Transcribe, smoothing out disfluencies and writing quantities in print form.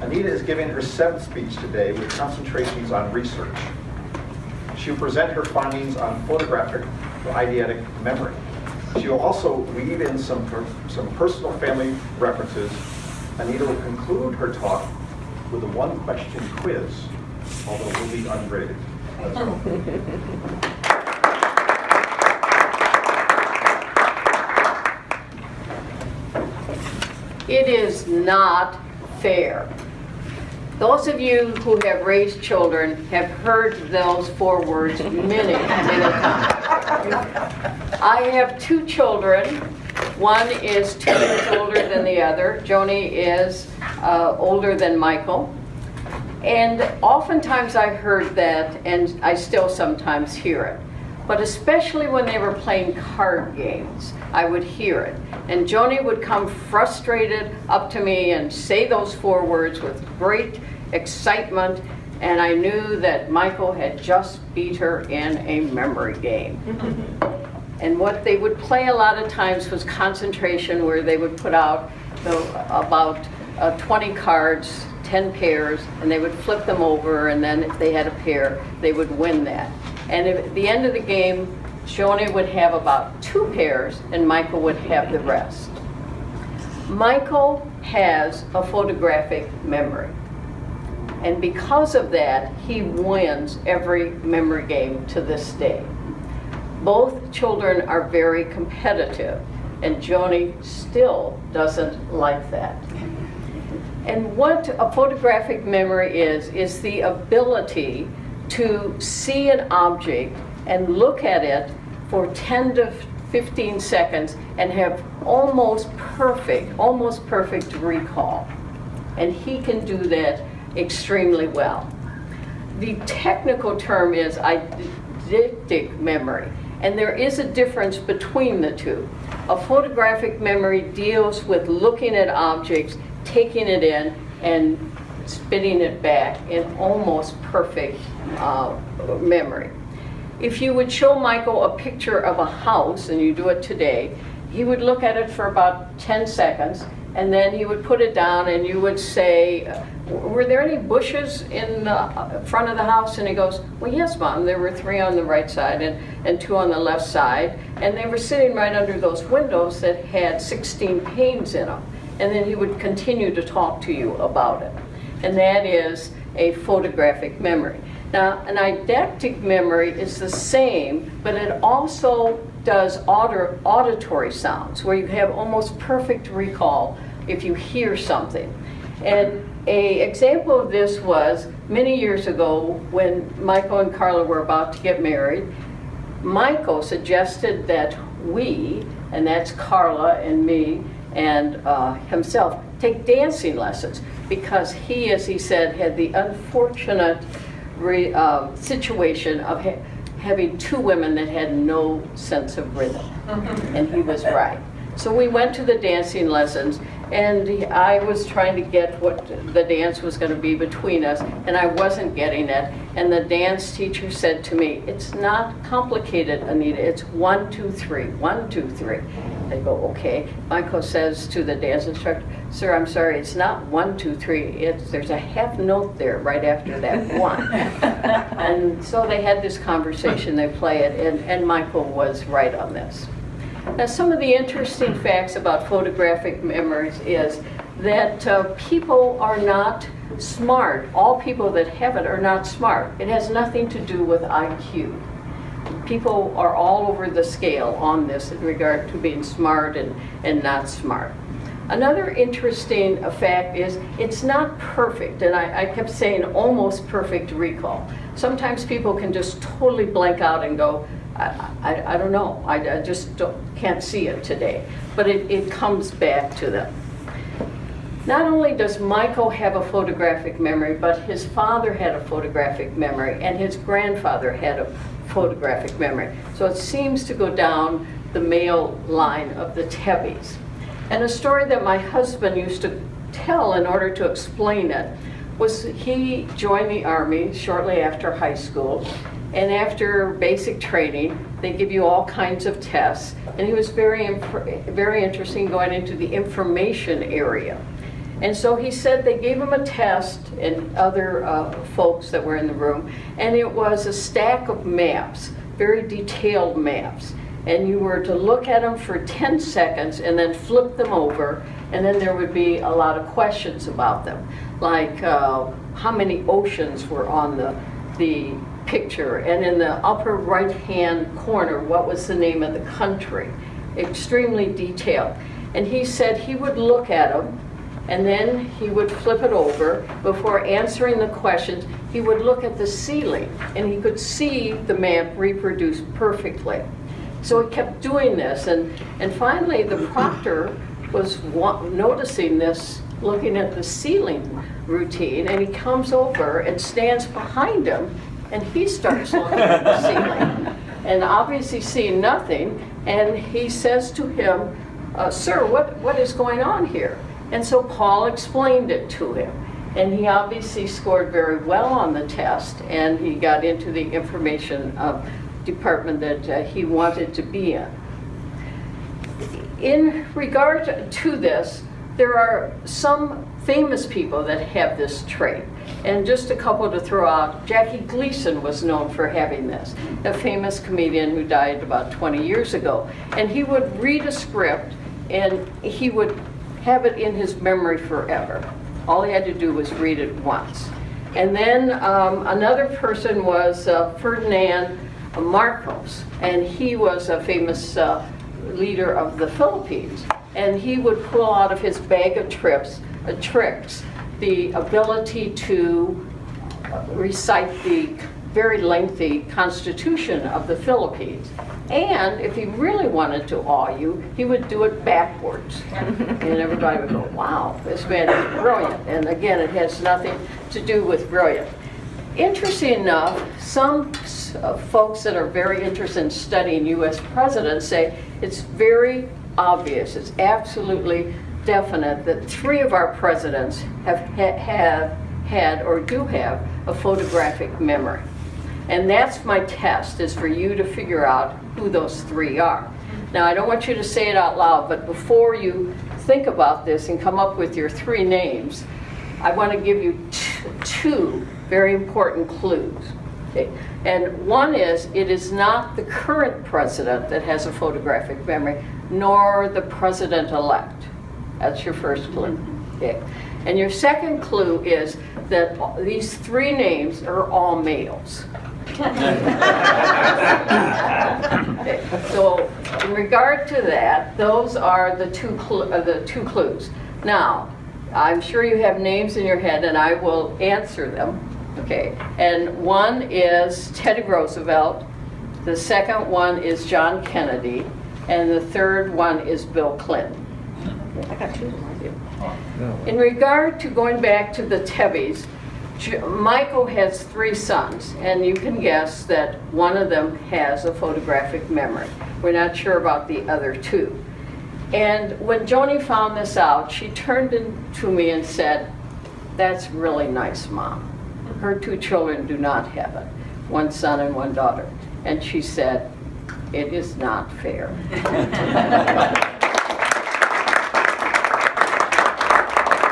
Anita is giving her 7th speech today with concentrations on research. She will present her findings on photographic or eidetic memory. She will also weave in some personal family references. Anita will conclude her talk with a 1-question quiz, although it will be ungraded. Let's go. It is not fair. Those of you who have raised children have heard those 4 words many, many times. I have 2 children. One is 2 years older than the other. Joni is older than Michael. And oftentimes I heard that, and I still sometimes hear it. But especially when they were playing card games, I would hear it. And Joni would come frustrated up to me and say those 4 words with great excitement, and I knew that Michael had just beat her in a memory game. And what they would play a lot of times was concentration, where they would put out about 20 cards, 10 pairs, and they would flip them over, and then if they had a pair, they would win that. And at the end of the game, Joni would have about 2 pairs, and Michael would have the rest. Michael has a photographic memory. And because of that, he wins every memory game to this day. Both children are very competitive, and Joni still doesn't like that. And what a photographic memory is the ability to see an object and look at it for 10 to 15 seconds and have almost perfect recall. And he can do that extremely well. The technical term is eidetic memory, and there is a difference between the two. A photographic memory deals with looking at objects, taking it in, and spitting it back in almost perfect memory. If you would show Michael a picture of a house, and you do it today, he would look at it for about 10 seconds, and then he would put it down, and you would say, were there any bushes in the front of the house? And he goes, well, yes, Mom, there were 3 on the right side and 2 on the left side, and they were sitting right under those windows that had 16 panes in them. And then he would continue to talk to you about it. And that is a photographic memory. Now, an eidetic memory is the same, but it also does auditory sounds, where you have almost perfect recall if you hear something. And an example of this was many years ago when Michael and Carla were about to get married. Michael suggested that we, and that's Carla and me and himself, take dancing lessons, because he, as he said, had the unfortunate situation of having 2 women that had no sense of rhythm. And he was right. So we went to the dancing lessons, and I was trying to get what the dance was going to be between us, and I wasn't getting it. And the dance teacher said to me, it's not complicated, Anita, it's 1, 2, 3, 1, 2, 3. I go, okay. Michael says to the dance instructor, sir, I'm sorry, it's not 1, 2, 3. There's a half note there right after that 1. And so they had this conversation, they play it, and Michael was right on this. Now, some of the interesting facts about photographic memories is that people are not smart. All people that have it are not smart. It has nothing to do with IQ. People are all over the scale on this in regard to being smart and not smart. Another interesting fact is it's not perfect, and I kept saying almost perfect recall. Sometimes people can just totally blank out and go, I don't know, I just can't see it today. But it comes back to them. Not only does Michael have a photographic memory, but his father had a photographic memory, and his grandfather had a photographic memory. So it seems to go down the male line of the Tebbys. And a story that my husband used to tell in order to explain it was he joined the Army shortly after high school, and after basic training, they give you all kinds of tests, and he was very interesting going into the information area. And so he said they gave him a test, and other folks that were in the room, and it was a stack of maps, very detailed maps. And you were to look at them for 10 seconds and then flip them over, and then there would be a lot of questions about them, like how many oceans were on the picture, and in the upper right-hand corner, what was the name of the country. Extremely detailed. And he said he would look at them, and then he would flip it over. Before answering the questions, he would look at the ceiling, and he could see the map reproduced perfectly. So he kept doing this, and finally the proctor was noticing this, looking at the ceiling routine, and he comes over and stands behind him, and he starts looking at the ceiling, and obviously seeing nothing, and he says to him, "Sir, what is going on here?" And so Paul explained it to him, and he obviously scored very well on the test, and he got into the information department that he wanted to be in. In regard to this, there are some famous people that have this trait, and just a couple to throw out. Jackie Gleason was known for having this, a famous comedian who died about 20 years ago, and he would read a script and he would have it in his memory forever. All he had to do was read it once. And then another person was Ferdinand Marcos, and he was a famous leader of the Philippines. And he would pull out of his bag of tricks the ability to recite the very lengthy Constitution of the Philippines. And if he really wanted to awe you, he would do it backwards. And everybody would go, wow, this man is brilliant. And again, it has nothing to do with brilliant. Interesting enough, some folks that are very interested in studying U.S. presidents say it's very obvious, it's absolutely definite that 3 of our presidents have had or do have a photographic memory. And that's my test, is for you to figure out who those 3 are. Now, I don't want you to say it out loud, but before you think about this and come up with your 3 names, I want to give you 2 very important clues. Okay? And one is, it is not the current president that has a photographic memory, nor the president-elect. That's your first clue. Okay? And your second clue is that these 3 names are all males. Okay, so in regard to that, those are the two clues. Now, I'm sure you have names in your head, and I will answer them. Okay, and one is Teddy Roosevelt, the second one is John Kennedy, and the third one is Bill Clinton. I got 2. In regard to going back to the Tebbys, Michael has 3 sons, and you can guess that one of them has a photographic memory. We're not sure about the other 2. And when Joni found this out, she turned to me and said, "That's really nice, Mom. Her 2 children do not have it, 1 son and 1 daughter." And she said, "It is not fair."